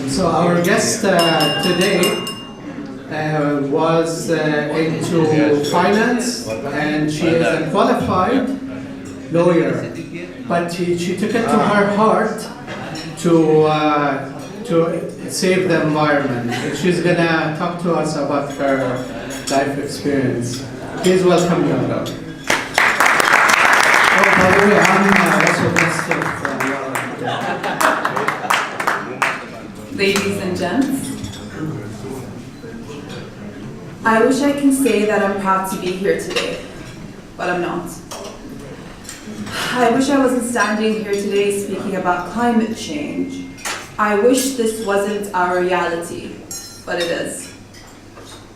So our guest today was into finance, and she is a qualified lawyer, but she took it to her heart to save the environment. And she's gonna talk to us about her life experience. Please welcome Yara. Oh, by the way, I'm also guest of Ladies and gents, I wish I can say that I'm proud to be here today, but I'm not. I wish I wasn't standing here today speaking about climate change. I wish this wasn't our reality, but it is.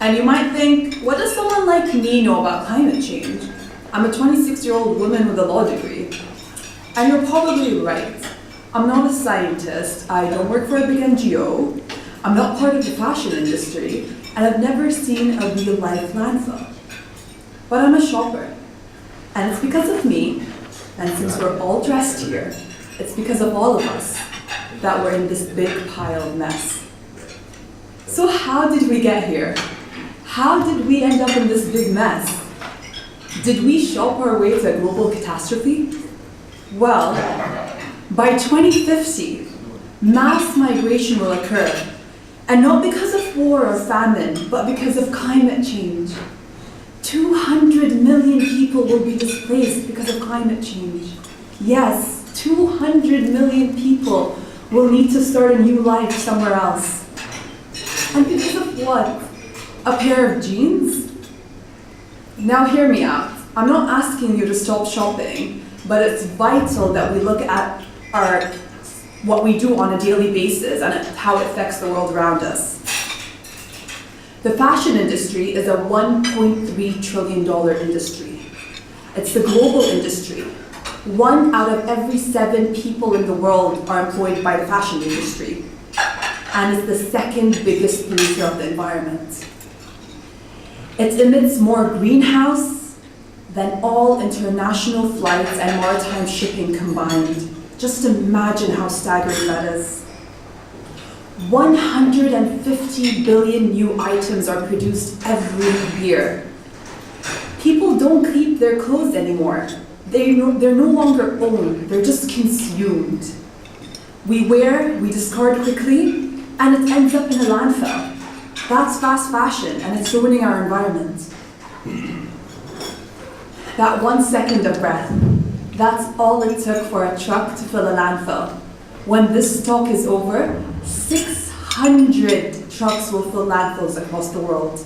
And you might think, what does someone like me know about climate change? I'm a 26-year-old woman with a law degree. And you're probably right. I'm not a scientist, I don't work for a big NGO, I'm not part of the fashion industry, and I've never seen a real-life landfill. But I'm a shopper, and it's because of me, and since we're all dressed here, it's because of all of us that we're in this big pile of mess. So how did we get here? How did we end up in this big mess? Did we shop our way to a global catastrophe? Well, by 2050, mass migration will occur, and not because of war or famine, but because of climate change. 200 million people will be displaced because of climate change. Yes, 200 million people will need to start a new life somewhere else. And because of what? A pair of jeans? Now hear me out. I'm not asking you to stop shopping, but it's vital that we look at what we do on a daily basis and how it affects the world around us. The fashion industry is a $1.3 trillion industry. It's the global industry. 1 out of every 7 people in the world are employed by the fashion industry, and it's the second biggest polluter of the environment. It emits more greenhouse than all international flights and maritime shipping combined. Just imagine how staggering that is. 150 billion new items are produced every year. People don't keep their clothes anymore. They're no longer owned, they're just consumed. We wear, we discard quickly, and it ends up in a landfill. That's fast fashion, and it's ruining our environment. That 1 second of breath, that's all it took for a truck to fill a landfill. When this stock is over, 600 trucks will fill landfills across the world.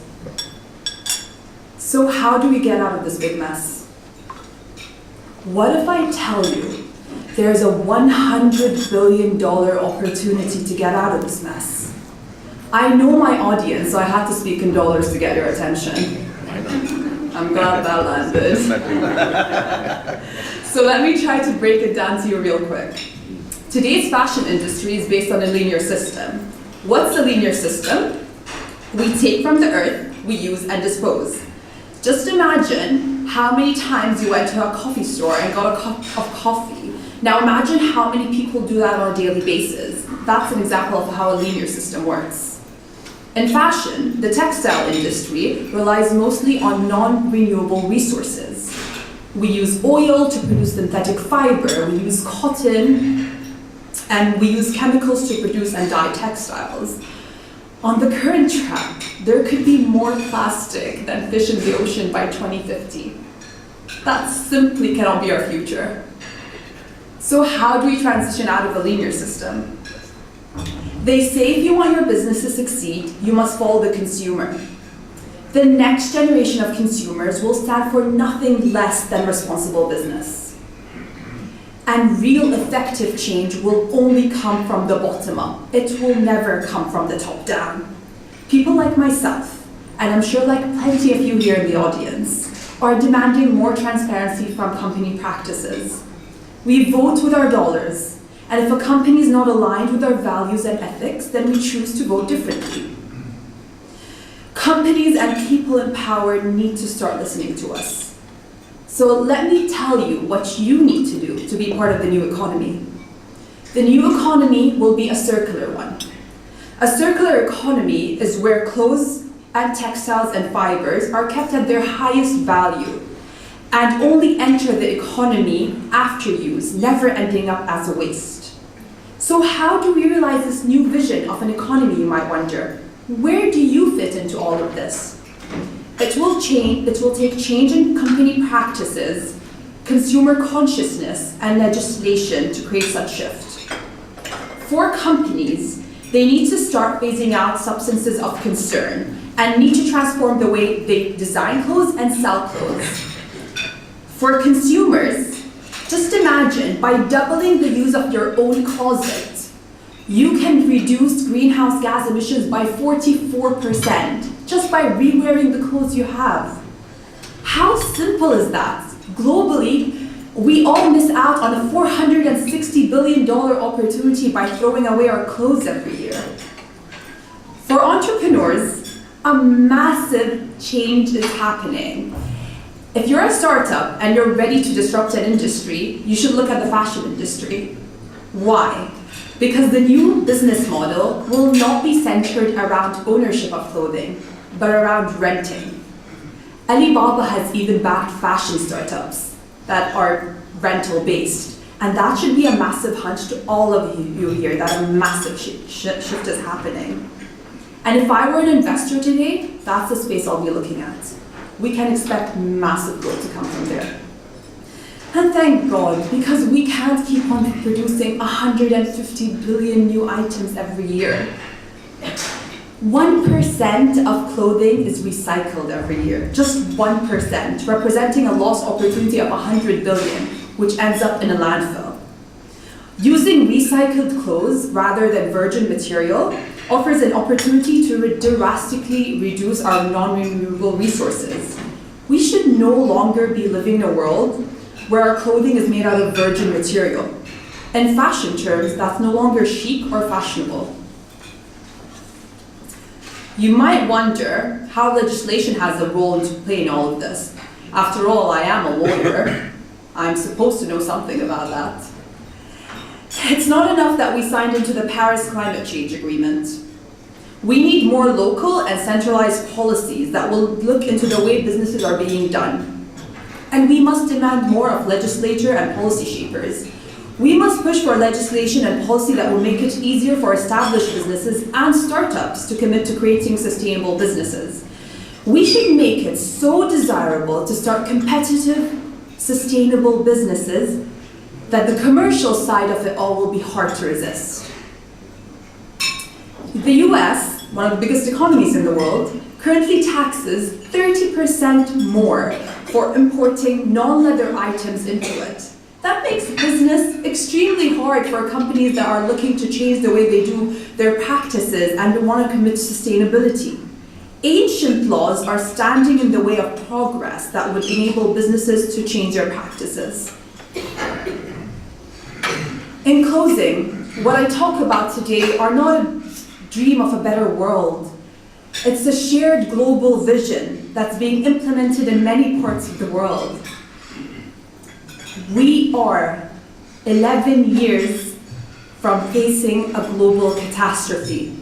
So how do we get out of this big mess? What if I tell you there's a $100 billion opportunity to get out of this mess? I know my audience, so I had to speak in dollars to get your attention. I'm glad that landed. So let me try to break it down to you real quick. Today's fashion industry is based on a linear system. What's a linear system? We take from the earth, we use and dispose. Just imagine how many times you went to a coffee store and got a cup of coffee. Now imagine how many people do that on a daily basis. That's an example of how a linear system works. In fashion, the textile industry relies mostly on non-renewable resources. We use oil to produce synthetic fiber, we use cotton, and we use chemicals to produce and dye textiles. On the current track, there could be more plastic than fish in the ocean by 2050. That simply cannot be our future. So how do we transition out of a linear system? They say if you want your business to succeed, you must follow the consumer. The next generation of consumers will stand for nothing less than responsible business. And real effective change will only come from the bottom up. It will never come from the top down. People like myself, and I'm sure like plenty of you here in the audience, are demanding more transparency from company practices. We vote with our dollars, and if a company is not aligned with our values and ethics, then we choose to vote differently. Companies and people in power need to start listening to us. So let me tell you what you need to do to be part of the new economy. The new economy will be a circular one. A circular economy is where clothes and textiles and fibers are kept at their highest value and only enter the economy after use, never ending up as a waste. So how do we realize this new vision of an economy, you might wonder? Where do you fit into all of this? It will take change in company practices, consumer consciousness, and legislation to create such shift. For companies, they need to start phasing out substances of concern and need to transform the way they design clothes and sell clothes. For consumers, just imagine by doubling the use of your own closet, you can reduce greenhouse gas emissions by 44% just by re-wearing the clothes you have. How simple is that? Globally, we all miss out on a $460 billion opportunity by throwing away our clothes every year. For entrepreneurs, a massive change is happening. If you're a startup and you're ready to disrupt an industry, you should look at the fashion industry. Why? Because the new business model will not be centered around ownership of clothing, but around renting. Alibaba has even backed fashion startups that are rental-based, and that should be a massive hunch to all of you here that a massive shift is happening. And if I were an investor today, that's the space I'll be looking at. We can expect massive growth to come from there. And thank God, because we can't keep on producing 150 billion new items every year. 1% of clothing is recycled every year, just 1%, representing a lost opportunity of 100 billion, which ends up in a landfill. Using recycled clothes rather than virgin material offers an opportunity to drastically reduce our non-renewable resources. We should no longer be living in a world where our clothing is made out of virgin material. In fashion terms, that's no longer chic or fashionable. You might wonder how legislation has a role to play in all of this. After all, I am a lawyer. I'm supposed to know something about that. It's not enough that we signed into the Paris Climate Change Agreement. We need more local and centralized policies that will look into the way businesses are being done. And we must demand more of legislature and policy shapers. We must push for legislation and policy that will make it easier for established businesses and startups to commit to creating sustainable businesses. We should make it so desirable to start competitive, sustainable businesses that the commercial side of it all will be hard to resist. The US, one of the biggest economies in the world, currently taxes 30% more for importing non-leather items into it. That makes business extremely hard for companies that are looking to change the way they do their practices and want to commit to sustainability. Ancient laws are standing in the way of progress that would enable businesses to change their practices. In closing, what I talk about today are not a dream of a better world. It's a shared global vision that's being implemented in many parts of the world. We are 11 years from facing a global catastrophe.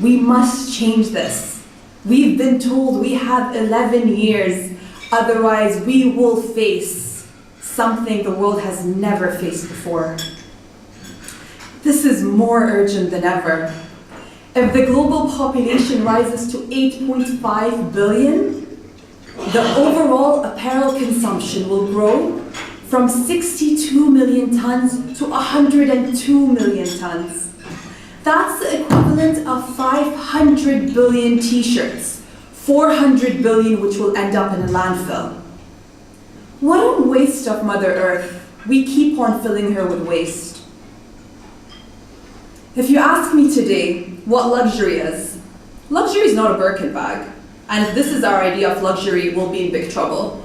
We must change this. We've been told we have 11 years, otherwise we will face something the world has never faced before. This is more urgent than ever. If the global population rises to 8.5 billion, the overall apparel consumption will grow from 62 million tons to 102 million tons. That's the equivalent of 500 billion t-shirts, 400 billion which will end up in a landfill. What a waste of Mother Earth. We keep on filling her with waste. If you ask me today what luxury is not a Birkin bag. And if this is our idea of luxury, we'll be in big trouble.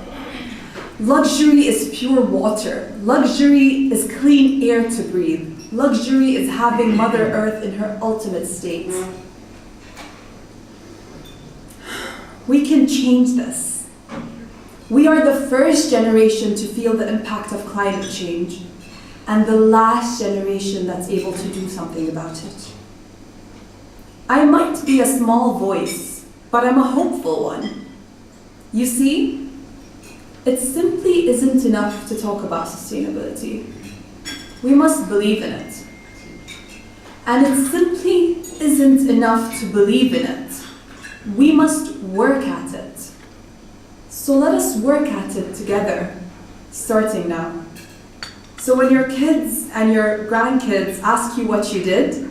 Luxury is pure water. Luxury is clean air to breathe. Luxury is having Mother Earth in her ultimate state. We can change this. We are the first generation to feel the impact of climate change, and the last generation that's able to do something about it. I might be a small voice, but I'm a hopeful one. You see, it simply isn't enough to talk about sustainability. We must believe in it. And it simply isn't enough to believe in it. We must work at it. So let us work at it together, starting now. So when your kids and your grandkids ask you what you did,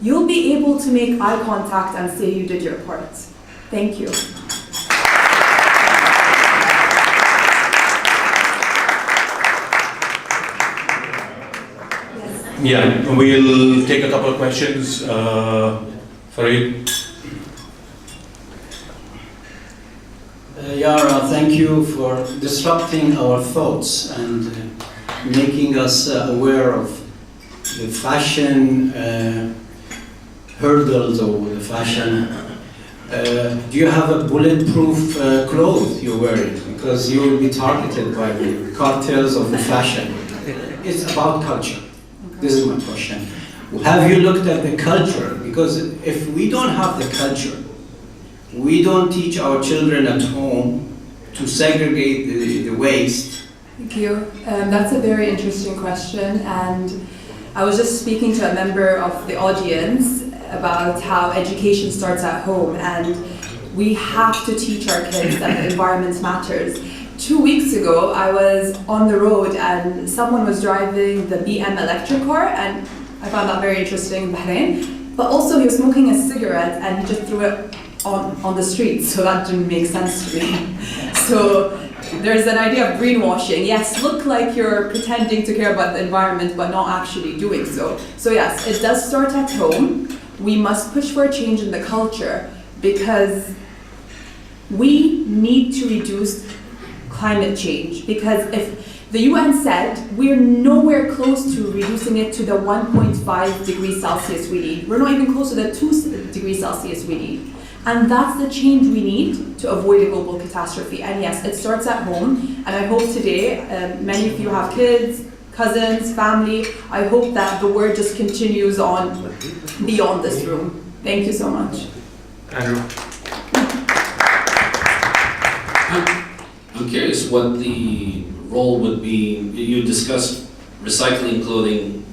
you'll be able to make eye contact and say you did your part. Thank you. Yeah, we'll take a couple of questions. Farid? Yara, thank you for disrupting our thoughts and making us aware of the fashion hurdles or the fashion. Do you have a bulletproof clothes you're wearing? Because you will be targeted by the cartels of the fashion. It's about culture. This is my question. Have you looked at the culture? Because if we don't have the culture, we don't teach our children at home to segregate the waste. Thank you. That's a very interesting question, and I was just speaking to a member of the audience about how education starts at home, and we have to teach our kids that the environment matters. 2 weeks ago, I was on the road and someone was driving the BM electric car, and I found that very interesting in Bahrain. But also he was smoking a cigarette and he just threw it on the street, so that didn't make sense to me. So there's an idea of greenwashing. Yes, look like you're pretending to care about the environment, but not actually doing so. So yes, it does start at home. We must push for a change in the culture because we need to reduce climate change, because if the UN said we're nowhere close to reducing it to the 1.5 degrees Celsius we need, we're not even close to the 2 degrees Celsius we need. And that's the change we need to avoid a global catastrophe. And yes, it starts at home. And I hope today, many of you have kids, cousins, family. I hope that the word just continues on beyond this room. Thank you so much. Andrew? I'm curious what the role would be. You discussed recycling clothing,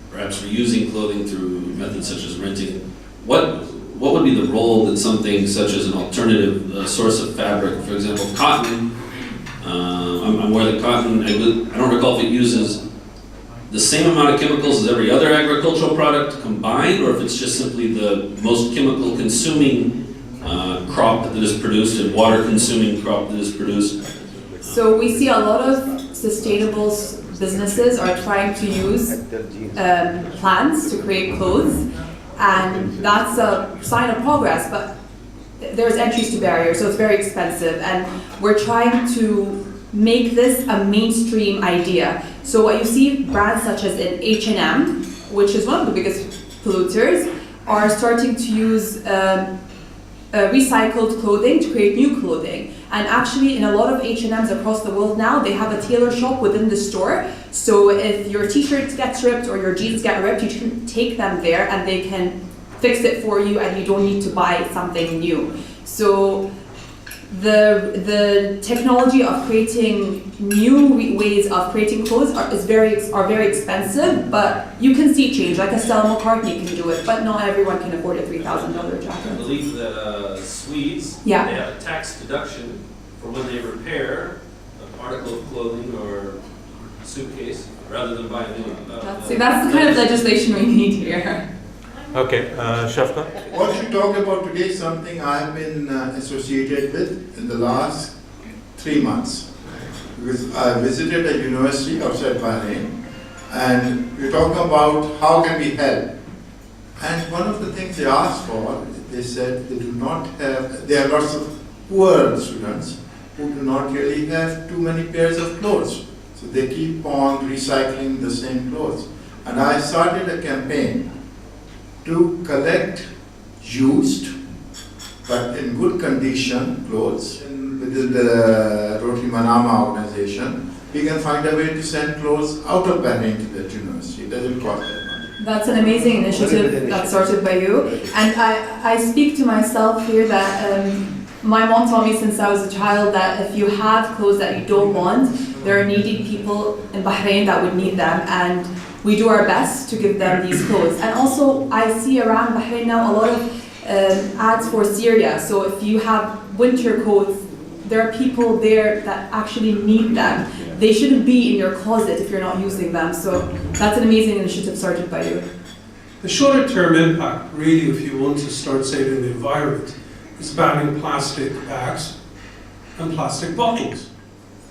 perhaps reusing clothing through methods such as renting. What would be the role that something such as an alternative source of fabric, for example, cotton? I'm aware that cotton, I don't recall if it uses the same amount of chemicals as every other agricultural product combined, or if it's just simply the most chemical consuming crop that is produced and water consuming crop that is produced. So we see a lot of sustainable businesses are trying to use plants to create clothes, and that's a sign of progress, but there's entries to barriers, so it's very expensive, and we're trying to make this a mainstream idea. So what you see, brands such as in H&M, which is one of the biggest polluters, are starting to use recycled clothing to create new clothing. And actually in a lot of H&Ms across the world now, they have a tailor shop within the store. So if your t-shirt gets ripped or your jeans get ripped, you can take them there and they can fix it for you and you don't need to buy something new. So the technology of creating new ways of creating clothes are very expensive, but you can see change. Like a Stella McCartney can do it, but not everyone can afford a $3,000 jacket. I believe that Swedes, Yeah. they have a tax deduction for when they repair an article of clothing or suitcase rather than buy a new one. See, that's the kind of legislation we need here. Okay, Shafqa? What you talk about today is something I have been associated with in the last 3 months. Because I visited a university outside Bahrain, and we're talking about how can we help. And one of the things they asked for, they said they do not have, there are lots of poor students who do not really have too many pairs of clothes. So they keep on recycling the same clothes. And I started a campaign to collect used but in good condition clothes. Within the Rotary Manama organization, we can find a way to send clothes out of Bahrain to that university. It doesn't cost that much. That's an amazing initiative that started by you. And I speak to myself here that my mom taught me since I was a child that if you have clothes that you don't want, there are needy people in Bahrain that would need them, and we do our best to give them these clothes. And also, I see around Bahrain now a lot of ads for Syria. So if you have winter coats, there are people there that actually need them. They shouldn't be in your closet if you're not using them. So that's an amazing initiative started by you. The shorter term impact, really, if you want to start saving the environment, is banning plastic bags and plastic bottles.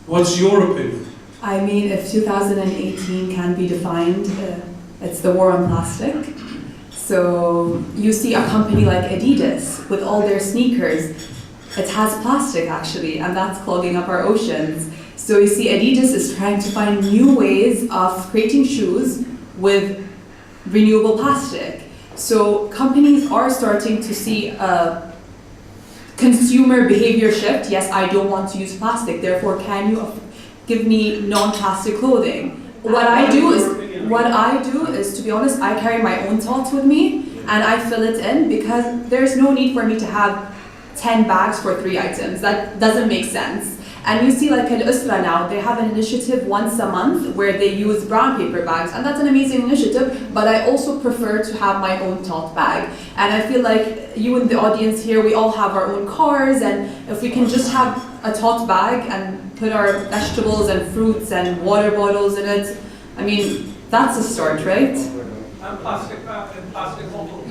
What's your opinion? I mean, if 2018 can be defined, it's the war on plastic. So you see a company like Adidas with all their sneakers, it has plastic actually, and that's clogging up our oceans. So you see Adidas is trying to find new ways of creating shoes with renewable plastic. So companies are starting to see a consumer behavior shift. Yes, I don't want to use plastic, therefore can you give me non-plastic clothing? What I do is, to be honest, I carry my own thoughts with me and I fill it in because there's no need for me to have 10 bags for 3 items. That doesn't make sense. And you see like Al-Usra now, they have an initiative once a month where they use brown paper bags, and that's an amazing initiative, but I also prefer to have my own tote bag. And I feel like you in the audience here, we all have our own cars, and if we can just have a tote bag and put our vegetables and fruits and water bottles in it, I mean, that's a start, right? And plastic bag and plastic bottle.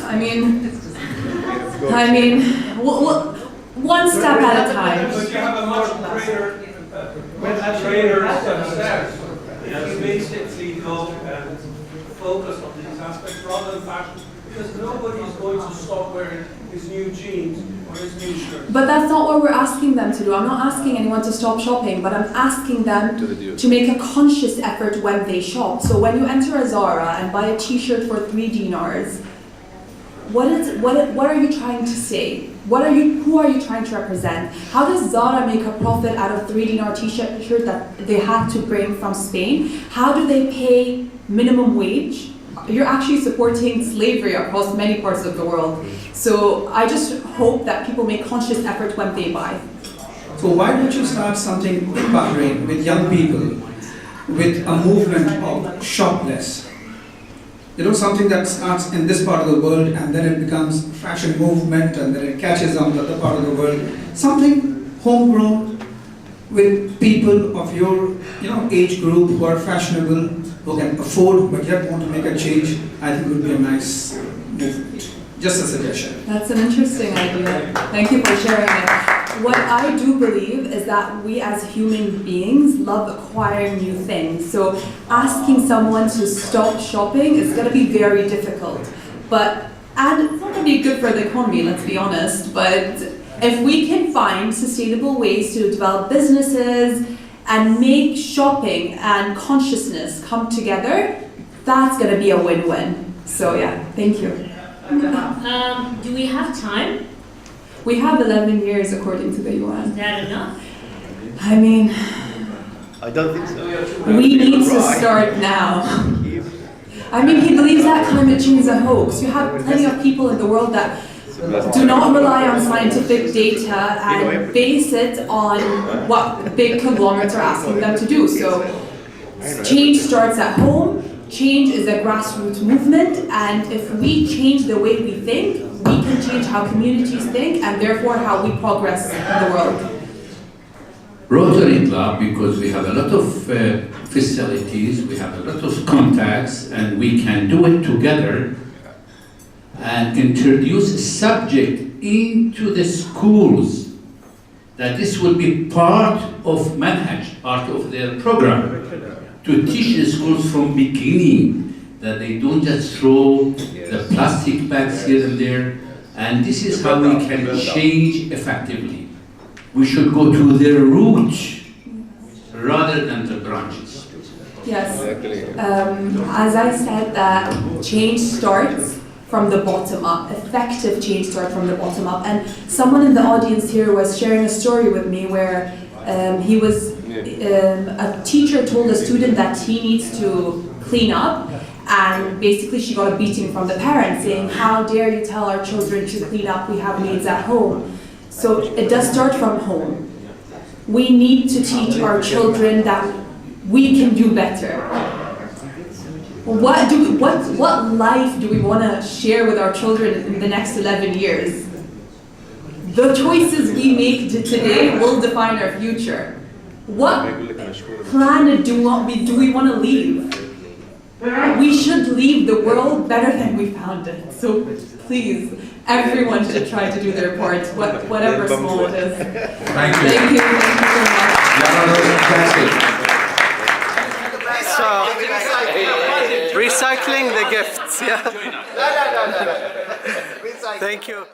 I mean, one step at a time. But you have a much greater success if you basically go and focus on these aspects rather than fashion, because nobody is going to stop wearing his new jeans or his new shirt. But that's not what we're asking them to do. I'm not asking anyone to stop shopping, but I'm asking them to make a conscious effort when they shop. So when you enter a Zara and buy a t-shirt for 3 dinars, what are you trying to say? Who are you trying to represent? How does Zara make a profit out of 3 dinar t-shirt that they had to bring from Spain? How do they pay minimum wage? You're actually supporting slavery across many parts of the world. So I just hope that people make conscious effort when they buy. So why don't you start something in Bahrain with young people, with a movement of shop less? You know, something that starts in this part of the world and then it becomes a fashion movement and then it catches on the other part of the world. Something homegrown with people of your age group who are fashionable, who can afford but yet want to make a change, I think would be a nice movement. Just a suggestion. That's an interesting idea. Thank you for sharing it. What I do believe is that we as human beings love acquiring new things. So asking someone to stop shopping is going to be very difficult. And it's not going to be good for the economy, let's be honest. But if we can find sustainable ways to develop businesses and make shopping and consciousness come together, that's going to be a win-win. So yeah, thank you. Do we have time? We have 11 years according to the UN. Is that enough? I mean, I don't think so. we need to start now. I mean, he believes that climate change is a hoax. You have plenty of people in the world that do not rely on scientific data and base it on what big conglomerates are asking them to do. So change starts at home. Change is a grassroots movement, and if we change the way we think, we can change how communities think, and therefore how we progress in the world. Rotary Club, because we have a lot of facilities, we have a lot of contacts, and we can do it together and introduce a subject into the schools, that this will be part of manhaj, part of their program. To teach the schools from beginning that they don't just throw the plastic bags here and there, and this is how we can change effectively. We should go to the root rather than the branches. Yes, as I said, that change starts from the bottom up. Effective change starts from the bottom up. And someone in the audience here was sharing a story with me where a teacher told a student that he needs to clean up, And basically she got a beating from the parents saying, how dare you tell our children to clean up, we have maids at home. So it does start from home. We need to teach our children that we can do better. What life do we want to share with our children in the next 11 years? The choices we make today will define our future. What planet do we want to leave? We should leave the world better than we found it. So please, everyone should try to do their part, whatever small it is. Thank you. Thank you. Thank you so much. Yara, that was fantastic. Recycling the gifts, yeah. Thank you.